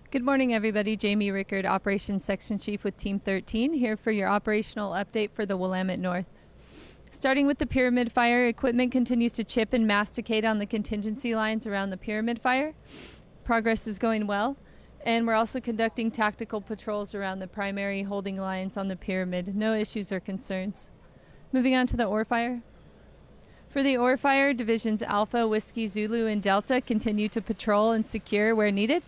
Good morning, everybody. Jamie Rickard, Operations Section Chief with Team 13, here for your operational update for the Willamette North. Starting with the pyramid fire, equipment continues to chip and masticate on the contingency lines around the pyramid fire. Progress is going well, and we're also conducting tactical patrols around the primary holding lines on the pyramid. No issues or concerns. Moving on to the ore fire. For the ore fire, Divisions Alpha, Whiskey, Zulu, and Delta continue to patrol and secure where needed.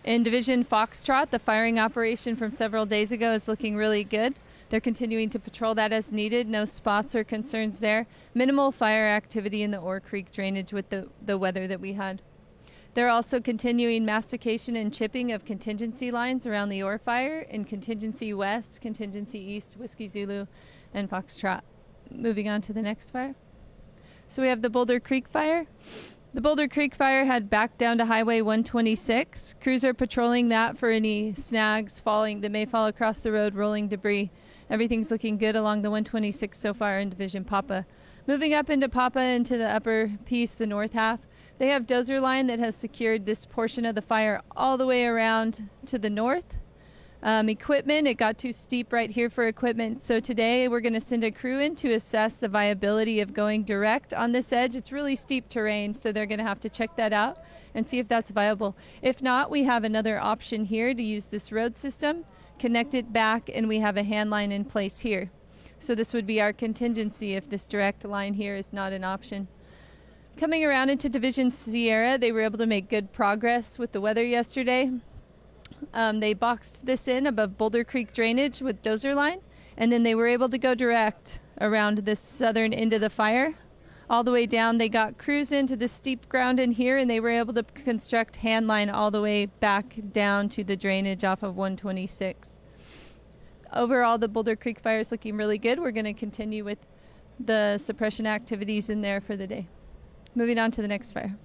In Division Foxtrot, the firing operation from several days ago is looking really good. They're continuing to patrol that as needed. No spots or concerns there. Minimal fire activity in the Ore Creek drainage with the weather that we had. They're also continuing mastication and chipping of contingency lines around the ore fire in Contingency West, Contingency East, Whiskey Zulu, and Foxtrot. Moving on to the next fire. So we have the Boulder Creek fire. The Boulder Creek fire had backed down to Highway 126. Crews are patrolling that for any snags that may fall across the road, rolling debris. Everything's looking good along the 126 so far in Division Papa. Moving up into Papa into the upper piece, the north half, they have dozer line that has secured this portion of the fire all the way around to the north. Equipment, it got too steep right here for equipment, so today we're going to send a crew in to assess the viability of going direct on this edge. It's really steep terrain, so they're going to have to check that out and see if that's viable. If not, we have another option here to use this road system, connect it back, and we have a hand line in place here. So this would be our contingency if this direct line here is not an option. Coming around into Division Sierra, they were able to make good progress with the weather yesterday. They boxed this in above Boulder Creek drainage with dozer line, and then they were able to go direct around this southern end of the fire. All the way down, they got crews into the steep ground in here, and they were able to construct hand line all the way back down to the drainage off of 126. Overall, the Boulder Creek fire is looking really good. We're going to continue with the suppression activities in there for the day. Moving on to the next fire.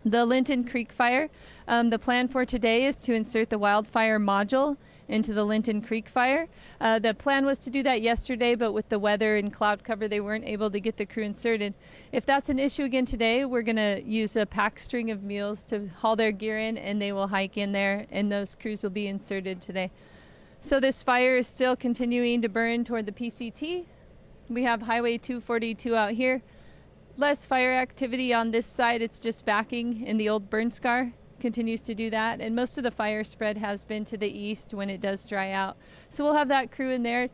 The Linton Creek fire, the plan for today is to insert the wildfire module into the Linton Creek fire. The plan was to do that yesterday, but with the weather and cloud cover, they weren't able to get the crew inserted. If that's an issue again today, we're going to use a pack string of mules to haul their gear in, and they will hike in there, and those crews will be inserted today. So this fire is still continuing to burn toward the PCT. We have Highway 242 out here. Less fire activity on this side. It's just backing in the old burn scar. Continues to do that, and most of the fire spread has been to the east when it does dry out. So we'll have that crew in there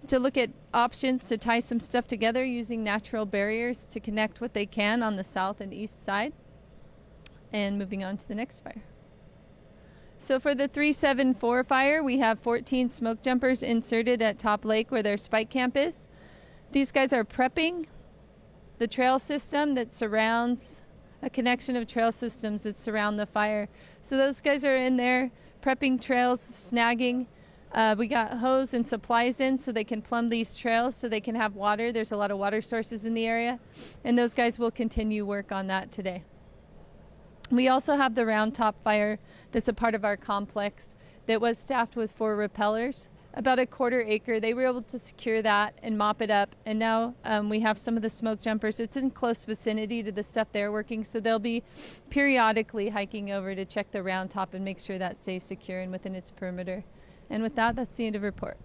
to look at options to tie some stuff together using natural barriers to connect what they can on the south and east side. And moving on to the next fire. So for the 374 fire, we have 14 smoke jumpers inserted at Top Lake where their spike camp is. These guys are prepping the trail system that surrounds a connection of trail systems that surround the fire. So those guys are in there prepping trails, snagging. We got hose and supplies in so they can plumb these trails so they can have water. There's a lot of water sources in the area, and those guys will continue work on that today. We also have the Round Top fire that's a part of our complex that was staffed with 4 repellers. About a quarter acre. They were able to secure that and mop it up, and now we have some of the smoke jumpers. It's in close vicinity to the stuff they're working, so they'll be periodically hiking over to check the Round Top and make sure that stays secure and within its perimeter. And with that, that's the end of report.